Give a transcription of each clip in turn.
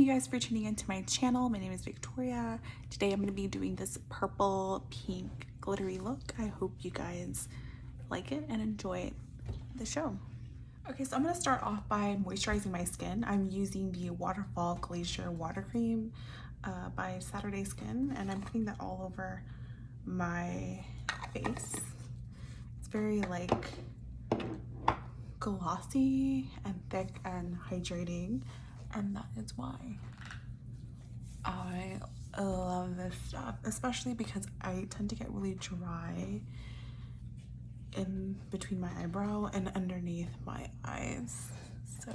you guys for tuning into my channel. My name is Victoria. Today I'm going to be doing this purple pink glittery look. I hope you guys like it and enjoy the show. Okay, so I'm going to start off by moisturizing my skin. I'm using the Waterfall Glacier Water Cream by Saturday Skin, and I'm putting that all over my face. It's very like glossy and thick and hydrating, and that is why I love this stuff, especially because I tend to get really dry in between my eyebrow and underneath my eyes, so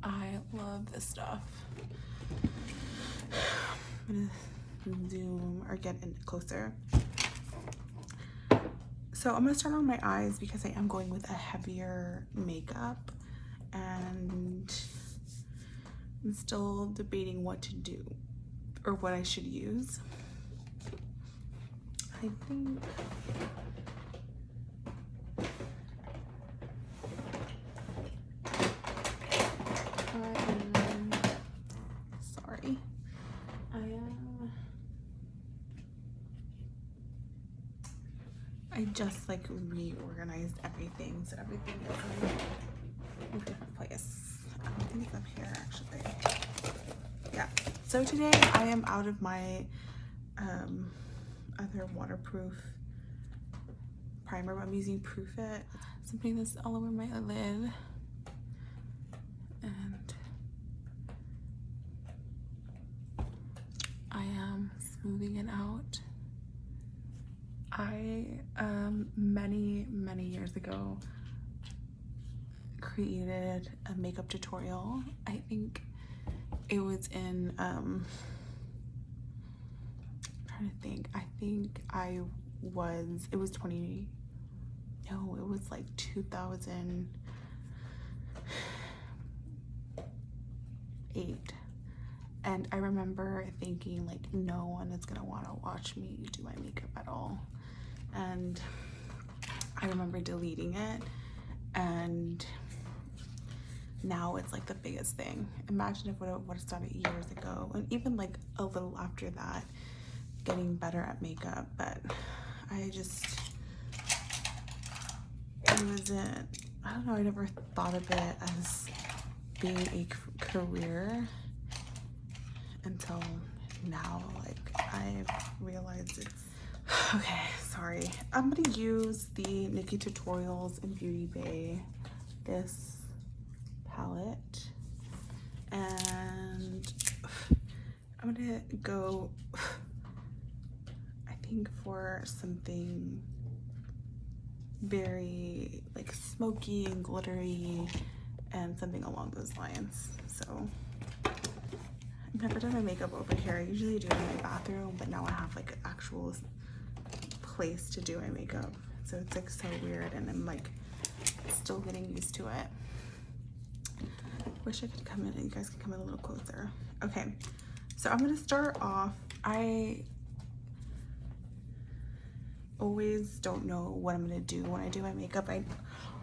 I love this stuff. I'm gonna zoom or get in closer. So I'm gonna start on my eyes because I am going with a heavier makeup, and I'm still debating what to do or what I should use. I think I just like reorganized everything, so everything is in a different place. I think it's up here actually. Yeah. So today I am out of my other waterproof primer, but I'm using Proof It. So I'm putting this all over my lid, and I am smoothing it out. I many years ago created a makeup tutorial. I think it was in I'm trying to think. I think it was it was like 2008. And I remember thinking like, no one is gonna want to watch me do my makeup at all. And I remember deleting it, and now it's like the biggest thing. Imagine if it would have started years ago, and even like a little after that, getting better at makeup. But I don't know, I never thought of it as being a career until now. Like, I've realized it's okay. Sorry, I'm gonna use the Nikkie Tutorials in Beautybay, this palette, and I'm gonna go, I think, for something very like smoky and glittery and something along those lines. So I've never done my makeup over here. I usually do it in my bathroom, but now I have like an actual place to do my makeup, so it's like so weird, and I'm like still getting used to it. Wish I could come in and you guys could come in a little closer. Okay, so I'm gonna start off. I always don't know what I'm gonna do when I do my makeup. I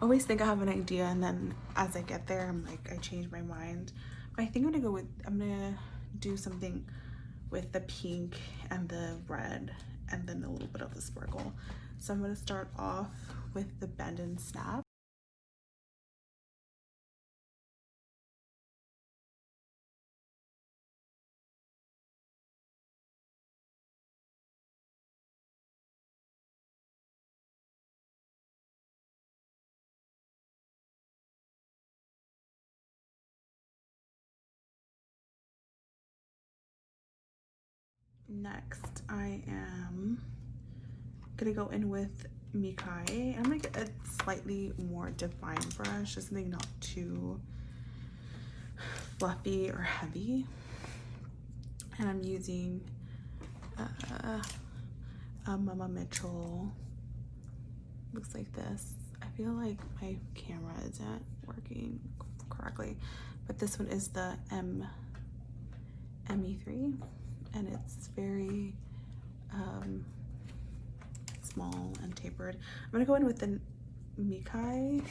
always think I have an idea, and then as I get there, I'm like, I change my mind. But I think I'm gonna do something with the pink and the red, and then a little bit of the sparkle. So I'm gonna start off with the Bend and Snap. Next, I am gonna go in with Mikai. I'm gonna get a slightly more defined brush, just something not too fluffy or heavy. And I'm using a Mama Mitchell. Looks like this. I feel like my camera isn't working correctly, but this one is the ME3, and it's very small and tapered. I'm gonna go in with the Mikai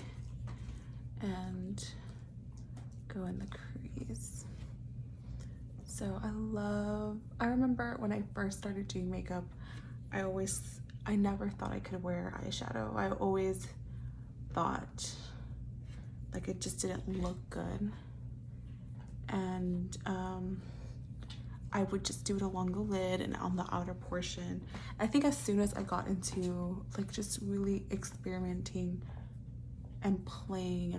and go in the crease. So I remember when I first started doing makeup, I never thought I could wear eyeshadow. I always thought like it just didn't look good. And I would just do it along the lid and on the outer portion. I think as soon as I got into like just really experimenting and playing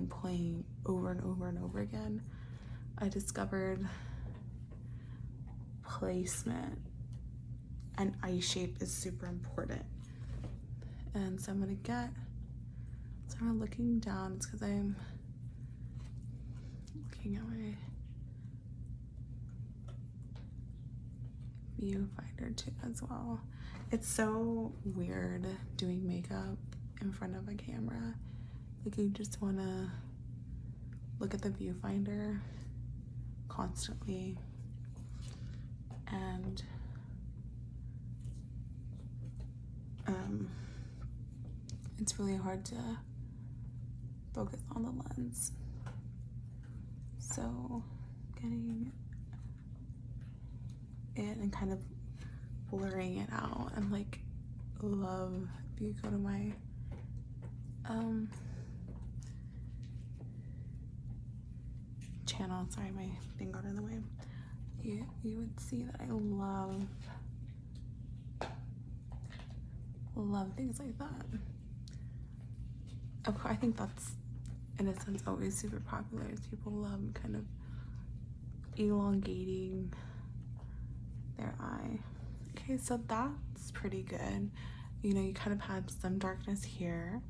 over and over and over again, I discovered placement and eye shape is super important. And so I'm gonna start looking down. It's because I'm looking at my viewfinder too as well. It's so weird doing makeup in front of a camera. Like you just want to look at the viewfinder constantly, and it's really hard to focus on the lens. So getting it and kind of blurring it out, and like love if you go to my channel, sorry my thing got in the way, you would see that I love things like that. Of course, I think that's in a sense always super popular, is people love kind of elongating their eye. Okay, so that's pretty good. You know, you kind of had some darkness here,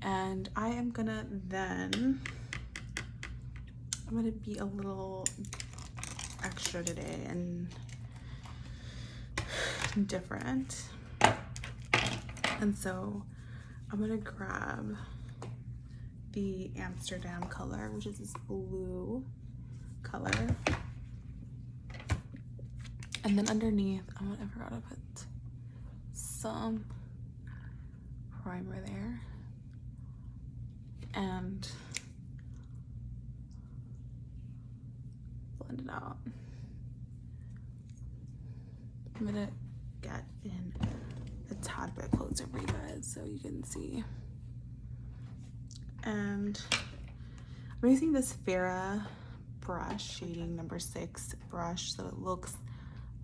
and I am gonna be a little extra today and different, and so I'm gonna grab the Amsterdam color, which is this blue color. And then underneath, I forgot to put some primer there. And blend it out. I'm gonna get in a tad bit closer for you guys so you can see. And I'm using this Farrah brush, shading number 6 brush, so it looks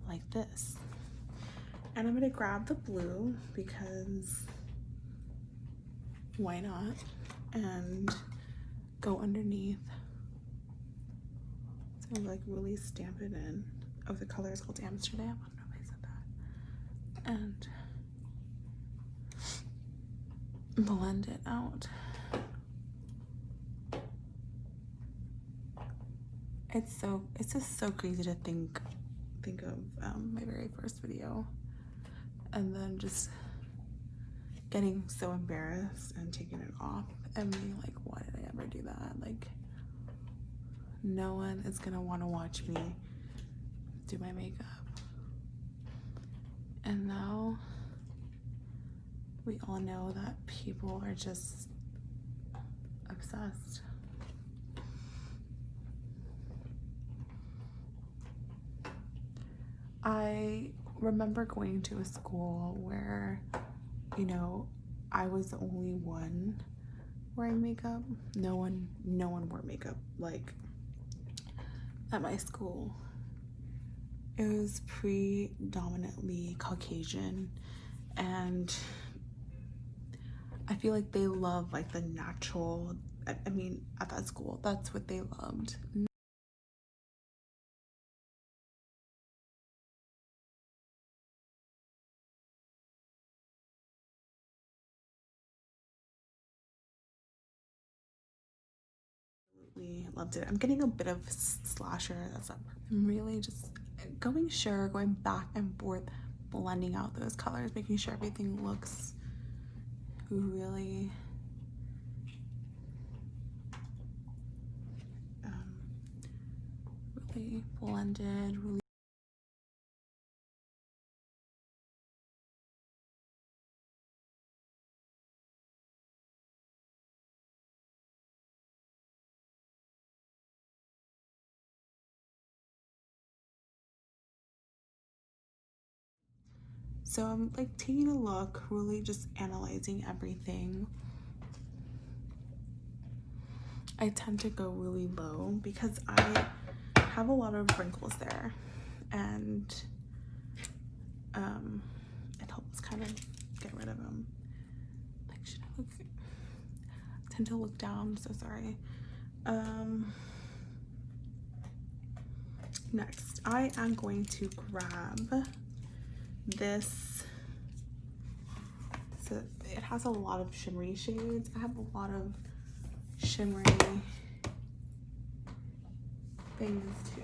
like this. And I'm gonna grab the blue because why not, and go underneath. So like really stamp it in. Oh, the color is called Amsterdam. I don't know if I said that. And blend it out. It's just so crazy to think of my very first video, and then just getting so embarrassed and taking it off and being like, why did I ever do that? Like, no one is gonna want to watch me do my makeup. And now we all know that people are just obsessed. I remember going to a school where, you know, I was the only one wearing makeup. No one wore makeup. Like, at my school, it was predominantly Caucasian, and I feel like they love like the natural. I mean, at that school, that's what they loved. Absolutely loved it. I'm getting a bit of slasher. That's not. I'm really just going back and forth, blending out those colors, making sure everything looks really really blended, really So I'm like taking a look, really just analyzing everything. I tend to go really low because I have a lot of wrinkles there, and it helps kind of get rid of them. Like, should I look? I tend to look down, so sorry. Next, I am going to grab this. So it has a lot of shimmery shades. I have a lot of shimmery things too.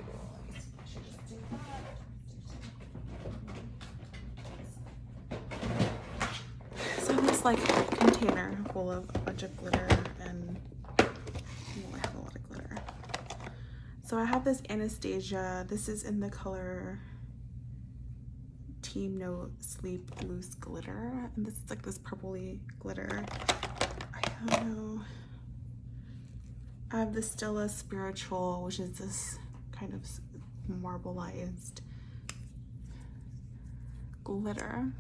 So this like container full of a bunch of glitter, and I have a lot of glitter. So I have this Anastasia. This is in the color Team No Sleep Loose Glitter, and this is like this purpley glitter. I don't know. I have the Stella Spiritual, which is this kind of marbleized glitter.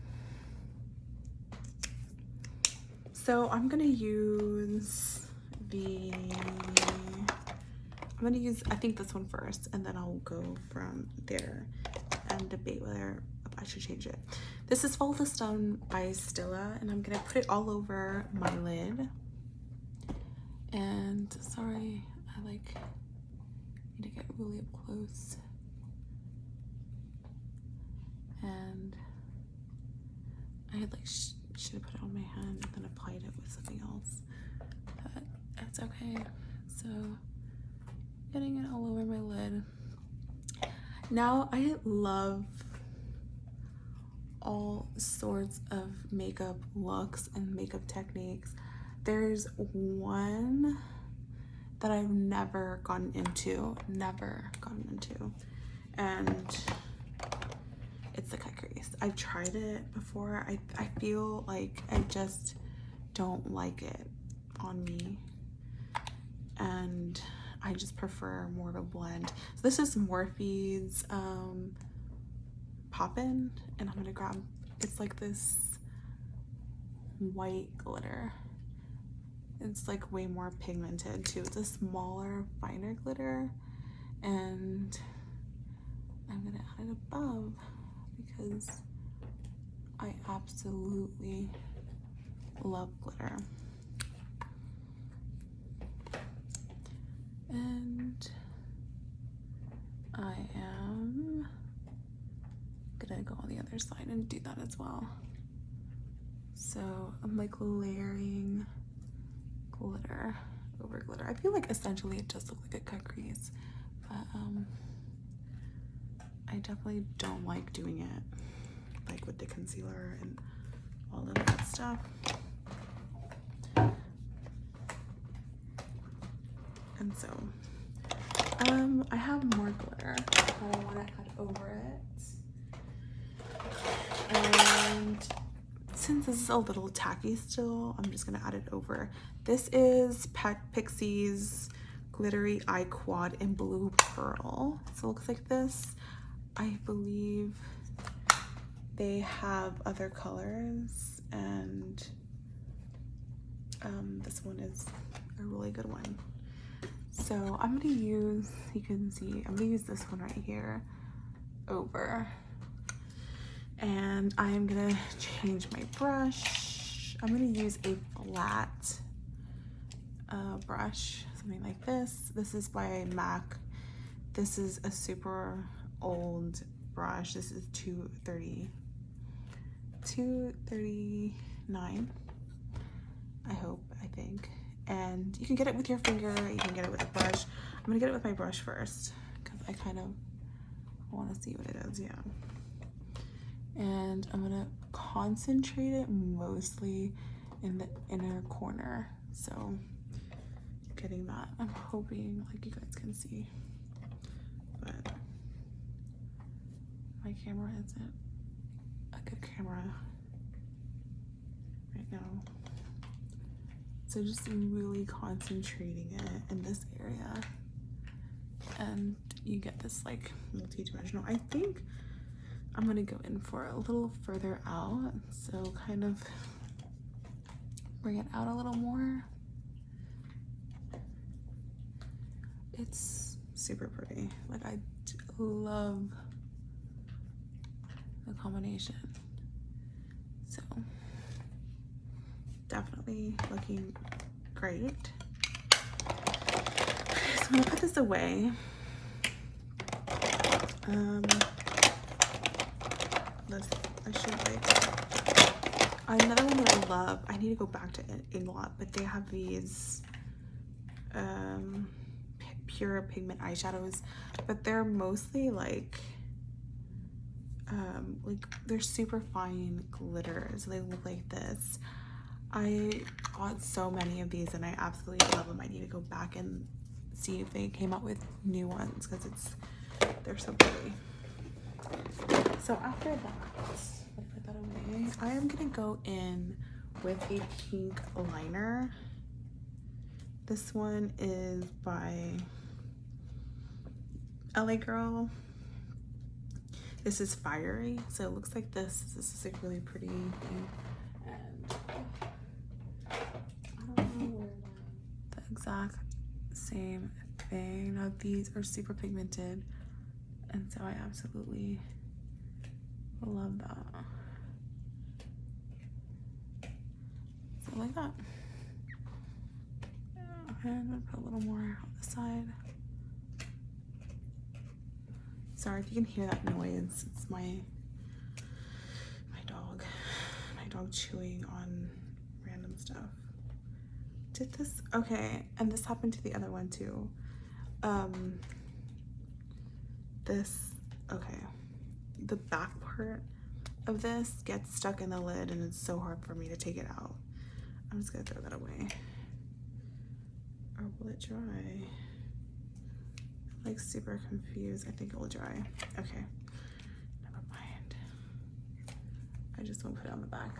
So I'm gonna use I think this one first, and then I'll go from there and debate whether I should change it. This is Fall the Stone by Stella, and I'm gonna put it all over my lid. And sorry, I like need to get really up close. And I had like should have put it on my hand and then applied it with something else, but it's okay. So getting it all over my lid. Now I love all sorts of makeup looks and makeup techniques. There's one that I've never gotten into, and it's the cut crease. I've tried it before. I feel like I just don't like it on me, and I just prefer more of a blend. So this is Morphe's Poppin', and I'm gonna grab, it's like this white glitter. It's like way more pigmented too. It's a smaller, finer glitter, and I'm gonna add it above because I absolutely love glitter. And I am gonna go on the other side and do that as well. So I'm like layering glitter over glitter. I feel like essentially it does look like a cut crease, but I definitely don't like doing it like with the concealer and all of that stuff. And so I have more glitter that I want to add over it, and since this is a little tacky still, I'm just gonna add it over. This is Pixie's Glittery Eye Quad in Blue Pearl. So it looks like this. I believe they have other colors, and this one is a really good one. So I'm gonna use, you can see, I'm gonna use this one right here over. And I'm gonna change my brush. I'm gonna use a flat brush, something like this. This is by MAC. This is a super old brush. This is 239, I think. And you can get it with your finger, you can get it with a brush. I'm gonna get it with my brush first because I kind of want to see what it is. Yeah. And I'm gonna concentrate it mostly in the inner corner. So getting that, I'm hoping like you guys can see, but my camera isn't a good camera right now. So just really concentrating it in this area, and you get this like multi-dimensional. I think I'm gonna go in for a little further out, so kind of bring it out a little more. It's super pretty. Like, I love the combination. So definitely looking great. So I'm gonna put this away. This, I should like, another one that I love, I need to go back to Inglot, but they have these pure pigment eyeshadows, but they're mostly like they're super fine glitters. They look like this. I got so many of these and I absolutely love them. I need to go back and see if they came out with new ones because they're so pretty. So after that, I put that away. I am gonna go in with a pink liner. This one is by LA Girl. This is Fiery, so it looks like this. This is like really pretty. And I don't know where the exact same thing. Now these are super pigmented, and so I absolutely love that. So like that. And I'm gonna put a little more on the side. Sorry if you can hear that noise. It's my dog chewing on random stuff. Did this? Okay, and this happened to the other one too. Okay, the back part of this gets stuck in the lid and it's so hard for me to take it out. I'm just gonna throw that away. Or will it dry? I'm like super confused. I think it will dry. Okay, never mind. I just won't put it on the back.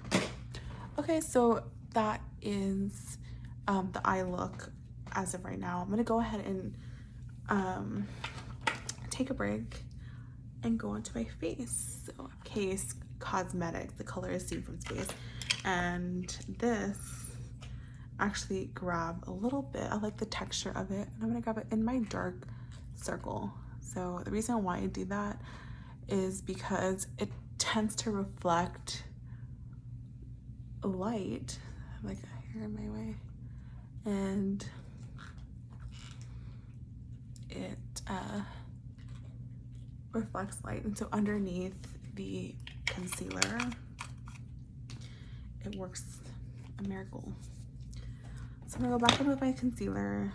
Okay, so that is the eye look as of right now. I'm gonna go ahead and take a break and go onto my face. So Case Cosmetics, the color is Seen from Space, and this actually grab a little bit. I like the texture of it, and I'm gonna grab it in my dark circle. So the reason why I do that is because it tends to reflect light, like a hair in my way, and it reflects light. And so underneath the concealer, it works a miracle. So I'm gonna go back in with my concealer,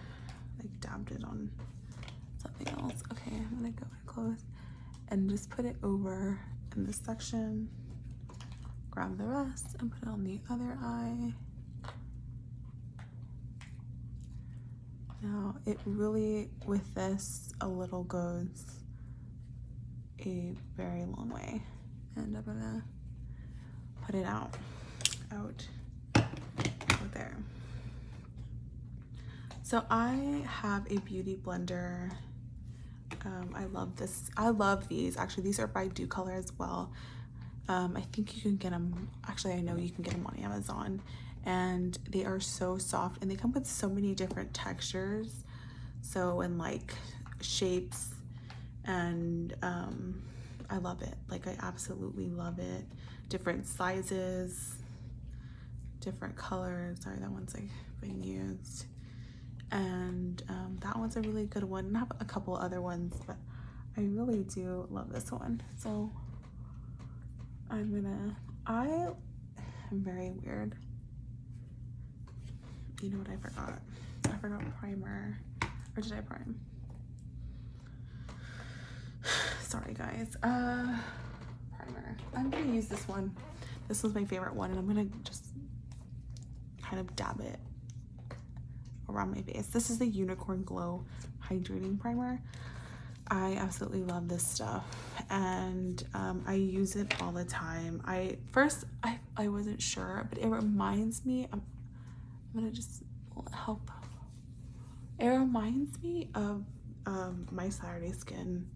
like dabbed it on something else. Okay, I'm gonna go close and just put it over in this section, grab the rest and put it on the other eye. Now it really, with this, a little goes a very long way, and I'm gonna put it out there. So I have a beauty blender. I love this. I love these. Actually, these are by Do Color as well. I think you can get them, actually I know you can get them on Amazon, and they are so soft, and they come with so many different textures, so, and like shapes, and I love it. Like, I absolutely love it. Different sizes, different colors. Sorry, that one's like being used, and that one's a really good one. I have a couple other ones, but I really do love this one. So I am very weird. You know what I forgot? I forgot primer. Or did I prime? Sorry guys. Primer. I'm gonna use this one. This was my favorite one, and I'm gonna just kind of dab it around my face. This is the Unicorn Glow Hydrating Primer. I absolutely love this stuff, and I use it all the time. I wasn't sure, but it reminds me, I'm gonna just help. It reminds me of My Saturday Skin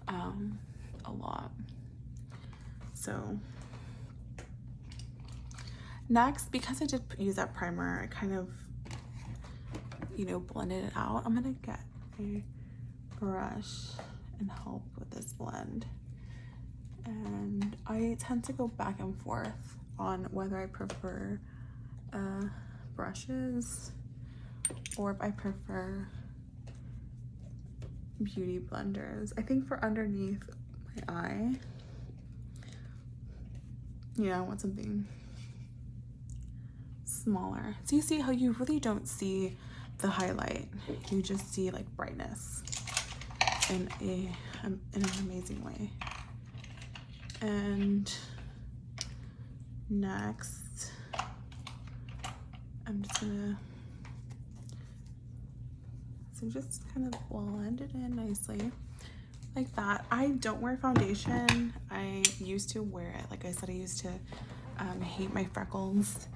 a lot. So next, because I did use that primer, I kind of, you know, blended it out. I'm gonna get a brush and help with this blend. And I tend to go back and forth on whether I prefer brushes or if I prefer beauty blenders. I think for underneath my eye, yeah, I want something smaller. So you see how you really don't see the highlight, you just see like brightness in an amazing way. And next, I'm just gonna just kind of blend it in nicely like that. I don't wear foundation. I used to wear it. Like I said, I used to hate my freckles,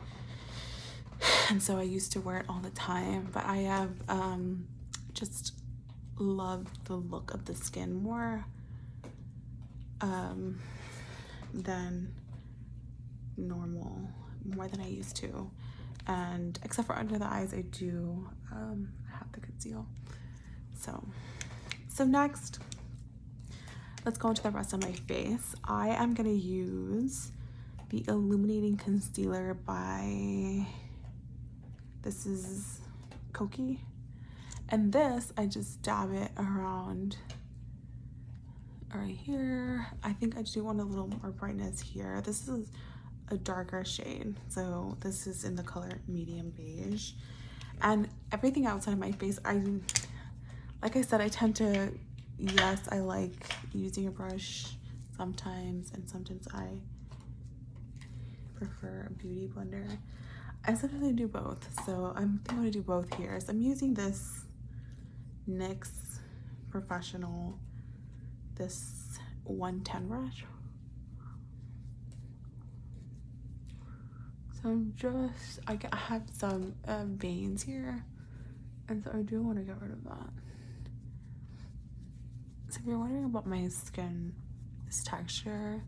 and so I used to wear it all the time. But I have just loved the look of the skin more than normal, more than I used to. And except for under the eyes, I do have the conceal. So next, let's go into the rest of my face. I am gonna use the Illuminating Concealer by, this is Kokie. And this, I just dab it around right here. I think I do want a little more brightness here. This is a darker shade, so this is in the color medium beige. And everything outside of my face, like I said, I tend to, yes, I like using a brush sometimes, and sometimes I prefer a beauty blender. I sometimes do both, so I'm going to do both here. So I'm using this NYX Professional, this 110 brush. So I'm just, I have some veins here, and so I do want to get rid of that. So if you're wondering about my skin, this texture,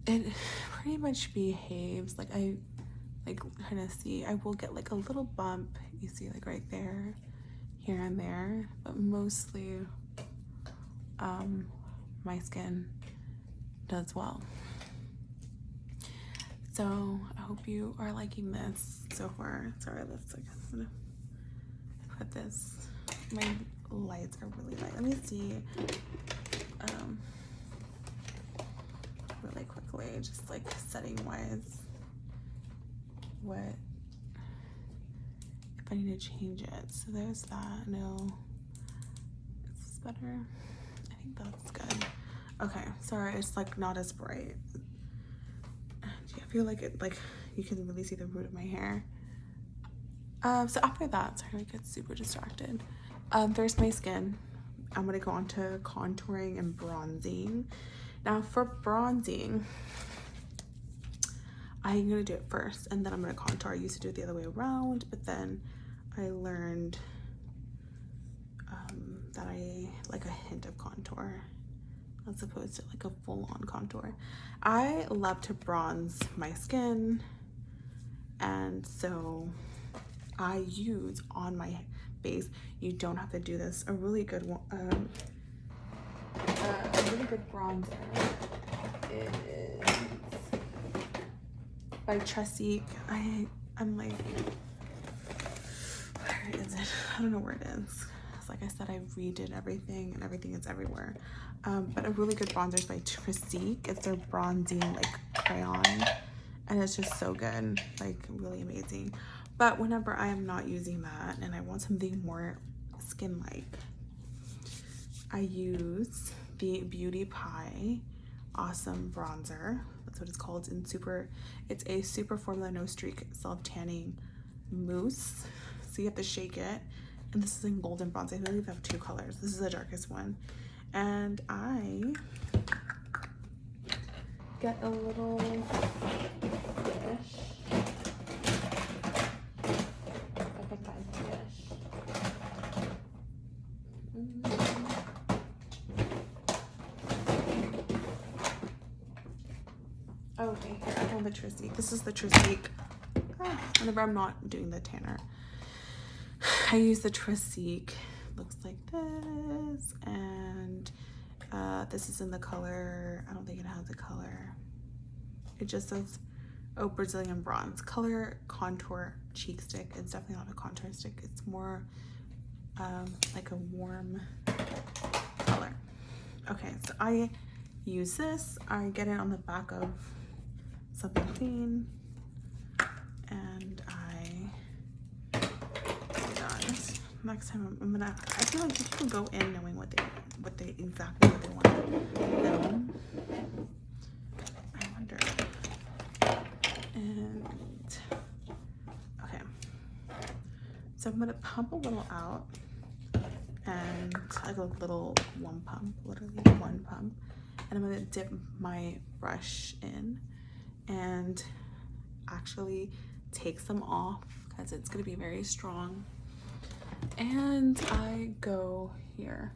it pretty much behaves like I kind of see. I will get like a little bump, you see, like right there, here and there, but mostly my skin does well. So I hope you are liking this so far. Sorry, let's like, I'm gonna put this, my lights are really light. Let me see really quickly, just like setting wise, what if I need to change it. So there's that. No, it's better. I think that's good. Okay, sorry, it's like not as bright. I feel like it, like you can really see the root of my hair. So after that, sorry, I get super distracted. There's my skin. I'm gonna go on to contouring and bronzing. Now for bronzing, I'm gonna do it first and then I'm gonna contour. I used to do it the other way around, but then I learned that I like a hint of contour as opposed to like a full-on contour. I love to bronze my skin, and so I use on my base, you don't have to do this, a really good one, a really good bronzer is by Chic. I'm like, where is it? I don't know where it is. It's like I said, I redid everything and everything is everywhere. But a really good bronzer is by Chic. It's their bronzing like crayon, and it's just so good, like really amazing. But whenever I am not using that and I want something more skin-like, I use the Beautybay Awesome Bronzer. That's what it's called. It's a super formula no streak self-tanning mousse. So you have to shake it. And this is in golden bronze. I believe I have two colors. This is the darkest one. And I get a little dish. Okay, here I have the Chic. This is the Chic. Whenever I'm not doing the tanner, I use the Chic. Looks like this, and this is in the color, I don't think it has a color. It just says, oh, Brazilian Bronze. Color Contour Cheek Stick. It's definitely not a contour stick. It's more like a warm color. Okay, so I use this. I get it on the back of something clean, and I do that. Next time I'm gonna, I feel like people go in knowing what they exactly what they want to film. I wonder. And okay, so I'm gonna pump a little out, and like a little one pump, literally one pump, and I'm gonna dip my brush in and actually take some off because it's gonna be very strong. And I go here,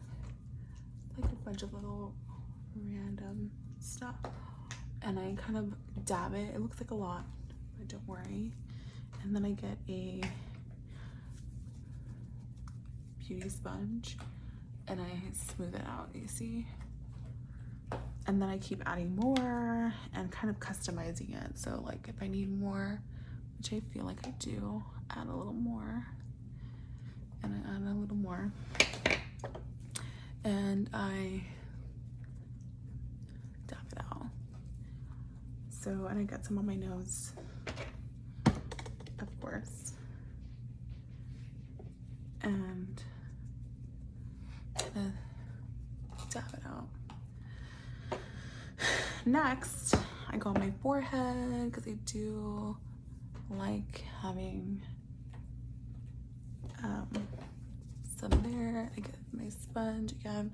like a bunch of little random stuff, and I kind of dab it. It looks like a lot, but don't worry. And then I get a beauty sponge and I smooth it out, you see? And then I keep adding more and kind of customizing it. So like if I need more, which I feel like I do, add a little more, and I add a little more, and I dab it out. So, and I got some on my nose, of course, and dab it out. Next, I go on my forehead because I do like having some there. I get my sponge again,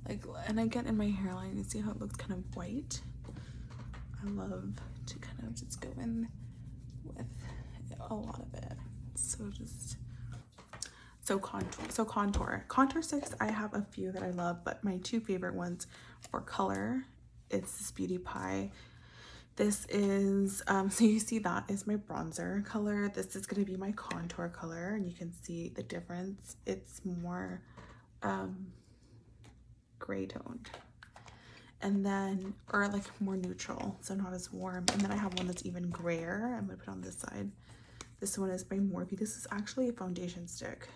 like, and I get in my hairline. You see how it looks kind of white? I love to kind of just go in with a lot of it. So contour sticks. I have a few that I love, but my two favorite ones for color, it's this Beautybay. This is so you see that is my bronzer color. This is going to be my contour color, and you can see the difference. It's more gray toned, and then, or like more neutral, so not as warm. And then I have one that's even grayer. I'm gonna put on this side. This one is by Morphe. This is actually a foundation stick.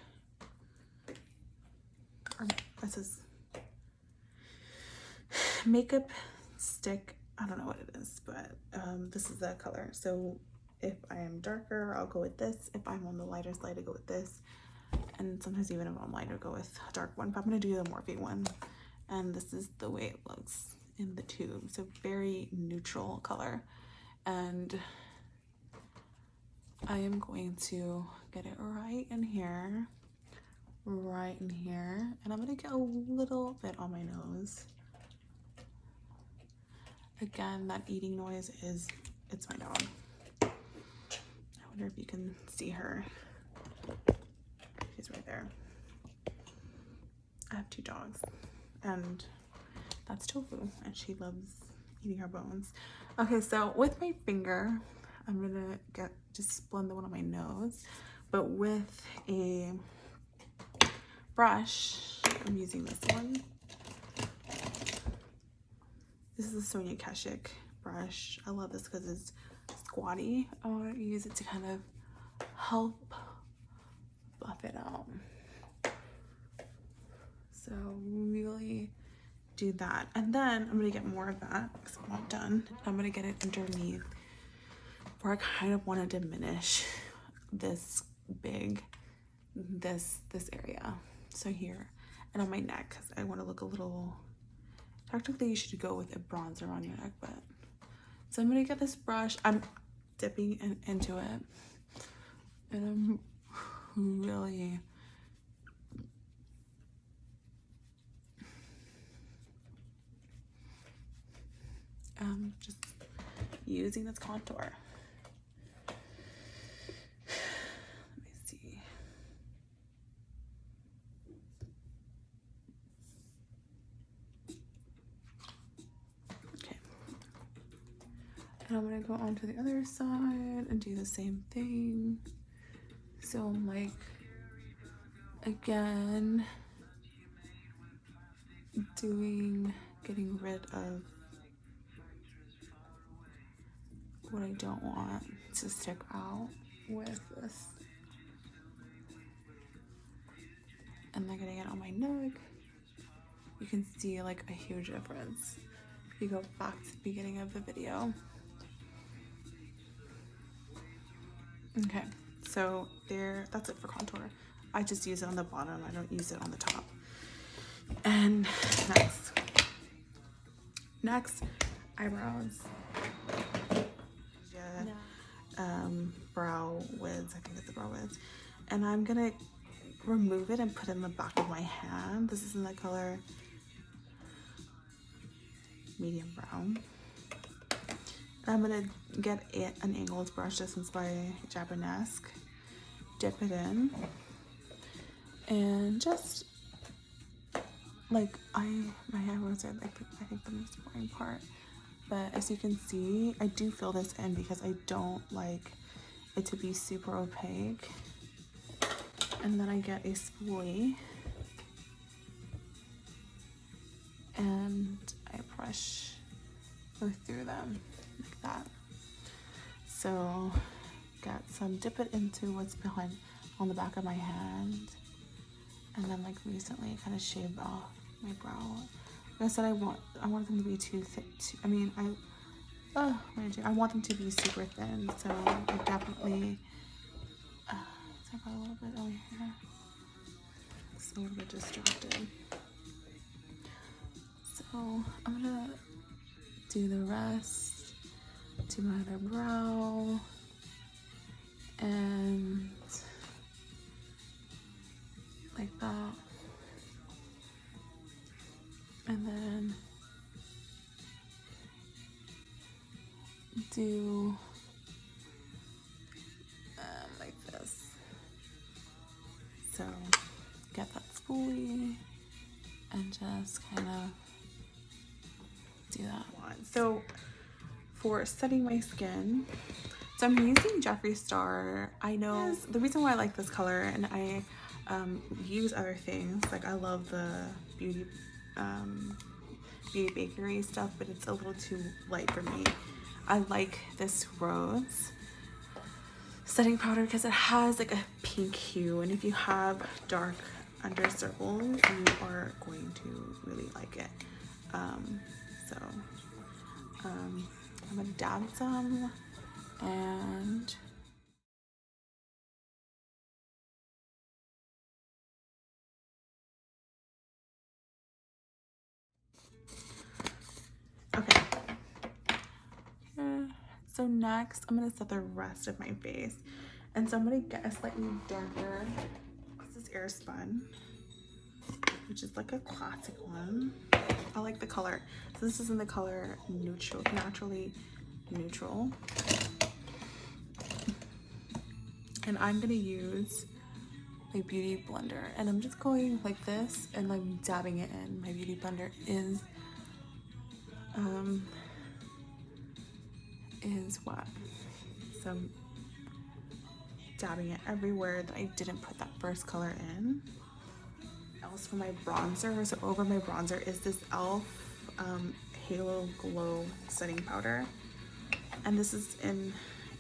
Or this is makeup stick. I don't know what it is, but this is the color. So if I am darker, I'll go with this. If I'm on the lighter side, I go with this. And sometimes even if I'm lighter, go with a dark one. But I'm gonna do the Morphe one. And this is the way it looks in the tube. So very neutral color. And I am going to get it right in here. Right in here. And I'm gonna get a little bit on my nose. Again, that eating noise is, it's my dog. I wonder if you can see her. She's right there. I have two dogs, and that's Tofu, and she loves eating her bones. Okay, so with my finger, I'm gonna just blend the one on my nose, but with a brush, I'm using this one. This is a Sonia Kashuk brush. I love this because it's squatty. I want to use it to kind of help buff it out. So really do that. And then I'm going to get more of that because I'm not done. I'm going to get it underneath where I kind of want to diminish this area. So here, and on my neck, because I want to look a little, technically you should go with a bronzer on your neck, but so I'm gonna get this brush. I'm dipping into it, and I'm really just using this contour. Let me see. And I'm gonna go on to the other side and do the same thing. So I'm like, again, getting rid of what I don't want to stick out with this. And then getting it on my neck. You can see like a huge difference if you go back to the beginning of the video. Okay, so that's it for contour. I just use it on the bottom, I don't use it on the top. And next, eyebrows. Brow wids, I think it's the brow wids. And I'm gonna remove it and put it in the back of my hand. This is in the color medium brown. And I'm gonna get an angled brush. This one's by Japanesque. Dip it in. And just like my eyebrows are like I think the most boring part. But as you can see, I do fill this in because I don't like it to be super opaque. And then I get a spoolie and I go through them like that. So dip it into what's behind on the back of my hand. And then like recently I kind of shaved off my brow. Like I said, I want them to be too thick. I want them to be super thin. So I definitely tap out a little bit over here. It's a little bit distracted. So I'm gonna do the rest to my other brow and like that. And then do like this. So get that spoolie and just kind of do that one. So for setting my skin, so I'm using Jeffree Star. I know the reason why I like this color, and I use other things, like I love the Beauty Bakery stuff, but it's a little too light for me. I like this rose setting powder because it has like a pink hue, and if you have dark under circles, you are going to really like it. I'm gonna dab some and okay. So next I'm gonna set the rest of my face, and so I'm gonna get a slightly darker, this is Airspun, which is like a classic one. I like the color. So this is in the color neutral, naturally neutral. And I'm gonna use my beauty blender, and I'm just going like this and like dabbing it in. My beauty blender is wet, so I'm dabbing it everywhere that I didn't put that first color in. Else for my bronzer, so over my bronzer is this e.l.f. Halo Glow setting powder, and this is in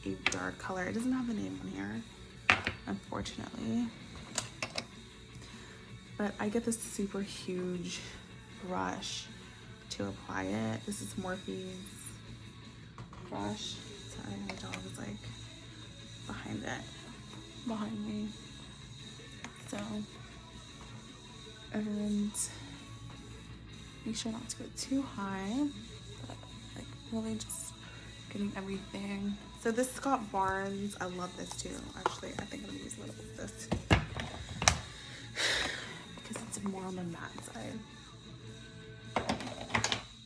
a dark color. It doesn't have a name on here, unfortunately, but I get this super huge brush to apply it. This is Morphe's brush. Sorry, my dog is like behind me. So, and make sure not to go too high, but like really just getting everything. So this Scott Barnes, I love this too. Actually, I think I'm gonna use a little bit of this because it's more on the matte side.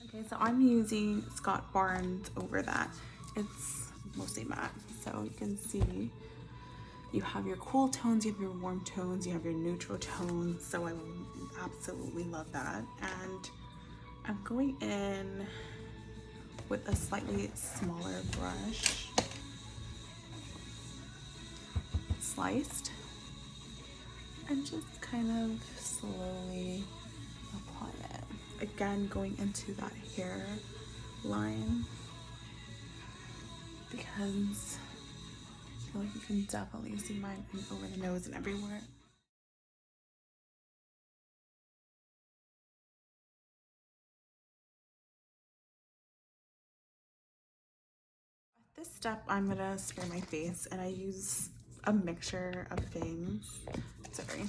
Okay, so I'm using Scott Barnes over that. It's mostly matte, so you can see you have your cool tones, you have your warm tones, you have your neutral tones. So I absolutely love that. And I'm going in with a slightly smaller brush, sliced, and just kind of slowly apply it. Again, going into that hair line, because I feel like you can definitely see mine over the nose and everywhere. At this step, I'm gonna spray my face, and I use a mixture of things. Sorry.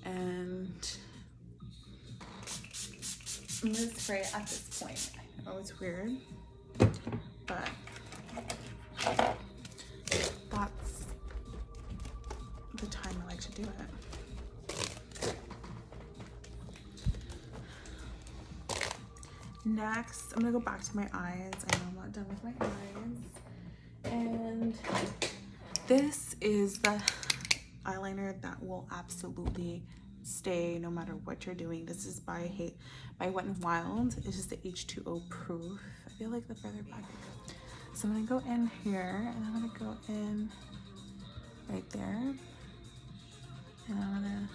And I'm gonna spray it at this point. I know it's weird, but that's the time I like to do it. Next, I'm gonna go back to my eyes. I know I'm not done with my eyes. And this is the eyeliner that will absolutely stay no matter what you're doing. This is by Wet n Wild. It's just the H2o Proof. I feel like the further back I go. So I'm gonna go in here, and I'm gonna go in right there, and I'm gonna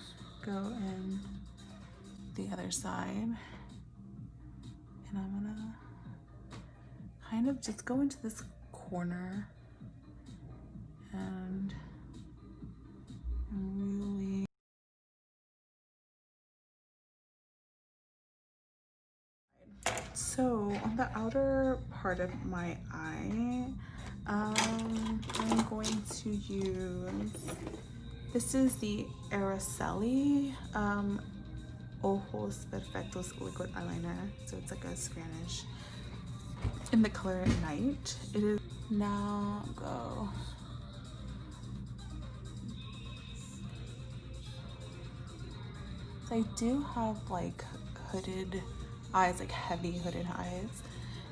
go in the other side, and I'm gonna kind of just go into this corner and really so on the outer part of my eye, I'm going to use, this is the Araceli Ojos Perfectos Liquid Eyeliner. So it's like a Spanish in the color Night. It is now go. So I do have like hooded eyes, like heavy hooded eyes,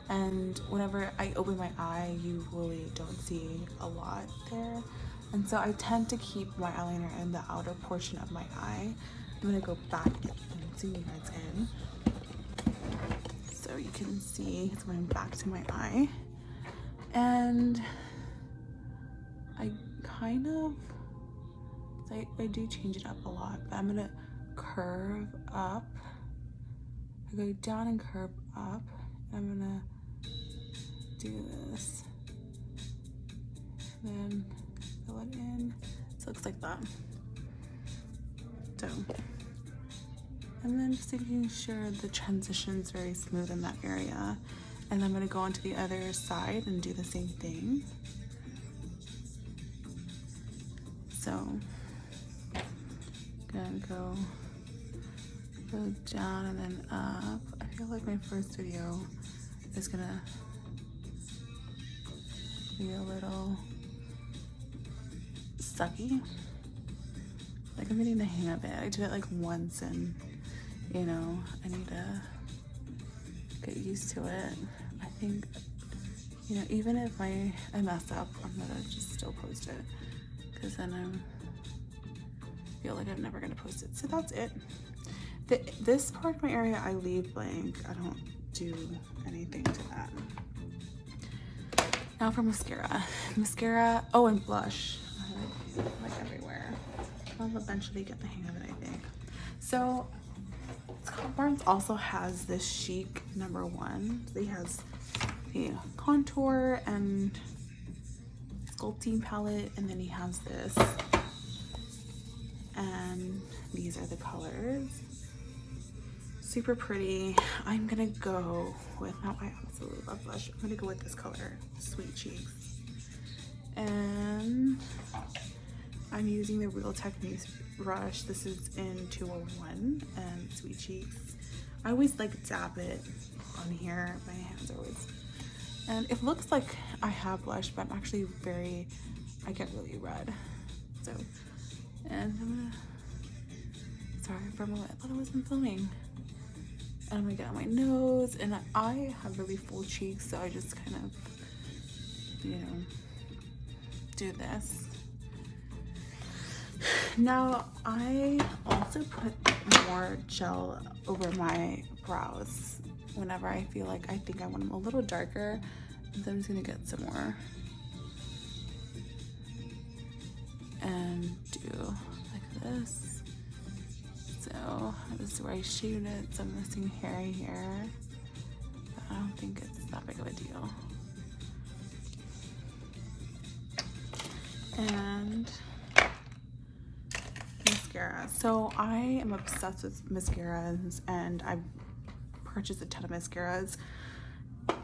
and whenever I open my eye, you really don't see a lot there, and so I tend to keep my eyeliner in the outer portion of my eye. I'm gonna go back and zoom you guys in so you can see it's going back to my eye, and I kind of, I do change it up a lot, but I'm gonna curve up. I go down and curve up. I'm gonna do this, and then fill it in. So it looks like that. So, and then just making sure the transition's very smooth in that area. And I'm gonna go onto the other side and do the same thing. So, gonna go down and then up. I feel like my first video is gonna be a little sucky. Like, I'm getting the hang of it. I did it like once, and you know, I need to get used to it. I think, you know, even if I mess up, I'm gonna just still post it, because then I feel like I'm never gonna post it. So that's it. This part of my area I leave blank. I don't do anything to that. Now for mascara. Mascara, oh, and blush. I like everywhere. I'll eventually get the hang of it, I think. So Scott Barnes also has this Chic #1. He has the contour and sculpting palette, and then he has this, and these are the colors. Super pretty. I'm gonna go with, now I absolutely love blush. I'm gonna go with this color, Sweet Cheeks. And I'm using the Real Techniques brush. This is in 201 and Sweet Cheeks. I always like dab it on here. My hands are always, and it looks like I have blush, but I'm actually I get really red. So, and I'm gonna, sorry for a moment, I thought I wasn't filming. And I'm gonna get on my nose, and I have really full cheeks, so I just kind of, you know, do this. Now, I also put more gel over my brows whenever I feel like I think I want them a little darker. And so I'm just gonna get some more and do like this. So this is where I shaded it, so I'm missing hair here, but I don't think it's that big of a deal. And mascara. So I am obsessed with mascaras, and I've purchased a ton of mascaras.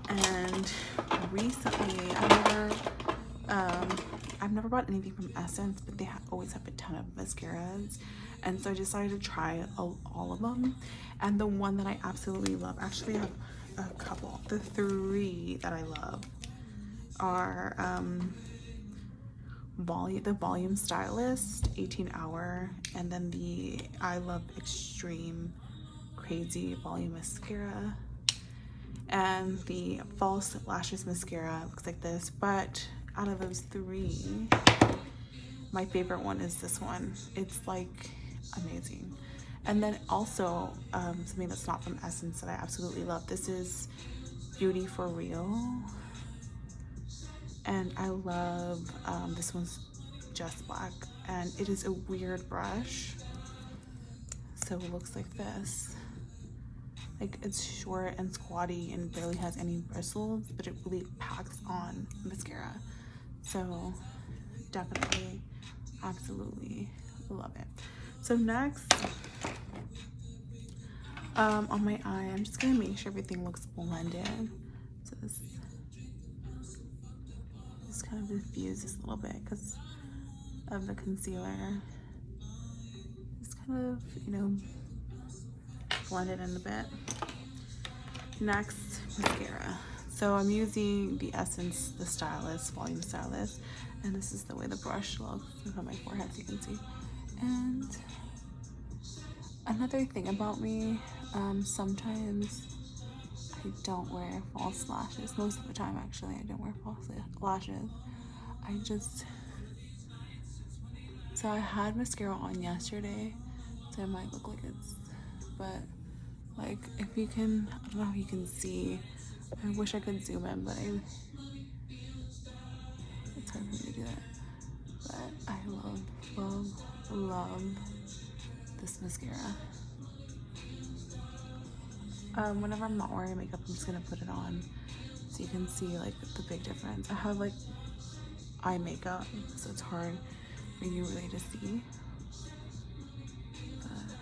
And recently, I've never bought anything from Essence, but they always have a ton of mascaras, and so I decided to try all of them. And the one that I absolutely love, actually I have a couple. The three that I love are the Volume Stylist 18 Hour, and then the I Love Extreme Crazy Volume Mascara, and the False Lashes Mascara looks like this. But out of those three, my favorite one is this one. It's like amazing. And then also something that's not from Essence that I absolutely love. This is Beauty For Real, and I love this one's Just Black, and it is a weird brush, so it looks like this. Like, it's short and squatty and barely has any bristles, but it really packs on mascara. So definitely, absolutely love it. So next, on my eye, I'm just gonna make sure everything looks blended. So this kind of diffuses a little bit because of the concealer. Just kind of, you know, blend it in a bit. Next, mascara. So I'm using the Essence, the Stylist, Volume Stylist, and this is the way the brush looks. Look on my forehead so you can see. And another thing about me, sometimes I don't wear false lashes. Most of the time, actually, I don't wear false lashes. So I had mascara on yesterday, so it might look like it's, but like, if you can, I don't know if you can see, I wish I could zoom in, but it's hard for me to do that. But I love this mascara. Whenever I'm not wearing makeup, I'm just gonna put it on so you can see like the big difference. I have like eye makeup, so it's hard for you really to see. But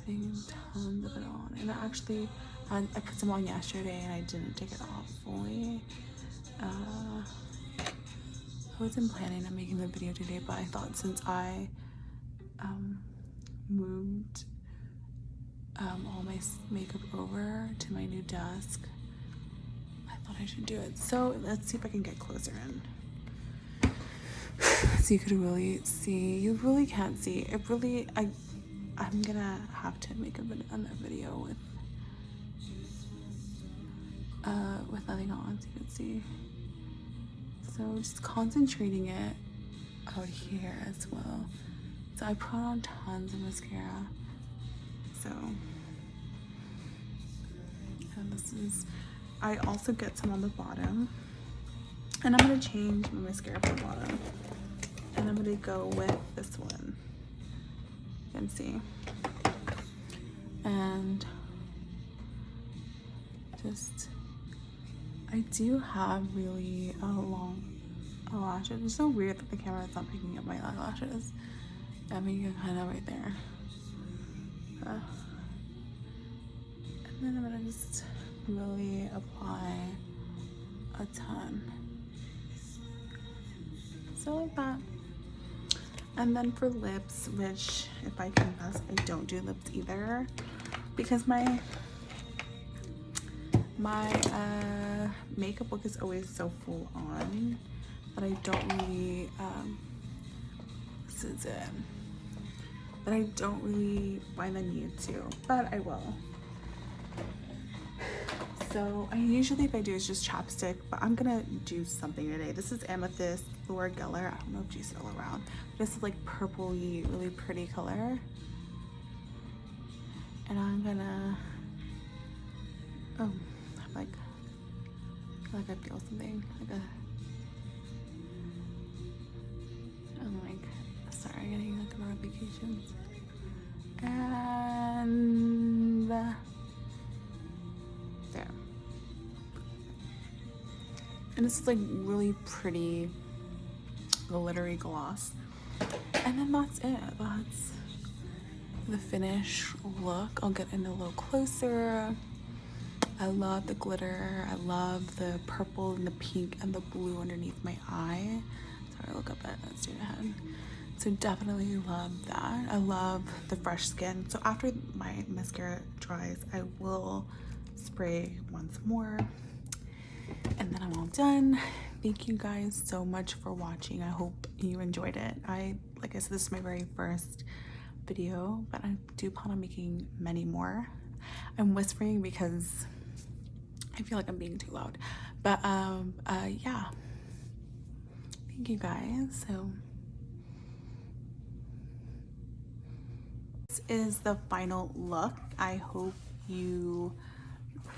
putting tons of it on, and I put some on yesterday and I didn't take it off fully. I wasn't planning on making the video today, but I thought since I moved all my makeup over to my new desk, I thought I should do it. So let's see if I can get closer in so you could really see. You really can't see it. Really, I'm gonna have to make another video with nothing on so you can see. So just concentrating it out here as well. So I put on tons of mascara. So, and this is, I also get some on the bottom, and I'm gonna change my mascara for the bottom, and I'm gonna go with this one. You can see, and just, I do have really long eyelashes. It's so weird that the camera is not picking up my eyelashes. I mean, you're kind of right there. And then I'm gonna just really apply a ton. So like that. And then for lips, which, if I confess, I don't do lips either, because my makeup look is always so full on that I don't really but I don't really find the need to, but I will. So I usually, if I do, it's just chapstick, but I'm gonna do something today. This is Amethyst Laura Geller. I don't know if she's still around. This is like purpley, really pretty color. And I'm gonna Oh, I'm like, I feel like I feel something, like a, I'm like, sorry, getting like notifications. And there. And this is like really pretty glittery gloss. And then that's it. That's the finished look. I'll get in a little closer. I love the glitter. I love the purple and the pink and the blue underneath my eye. Sorry, look up at that straight ahead. So definitely love that. I love the fresh skin. So after my mascara dries, I will spray once more. And then I'm all done. Thank you guys so much for watching. I hope you enjoyed it. Like I said, this is my very first video, but I do plan on making many more. I'm whispering because I feel like I'm being too loud. But yeah. Thank you guys. So this is the final look. I hope you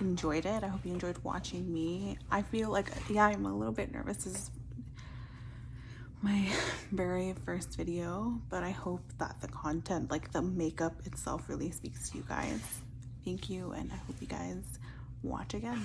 enjoyed it. I hope you enjoyed watching me. I feel like, yeah, I'm a little bit nervous. This is my very first video, but I hope that the content, like the makeup itself, really speaks to you guys. Thank you, and I hope you guys watch again.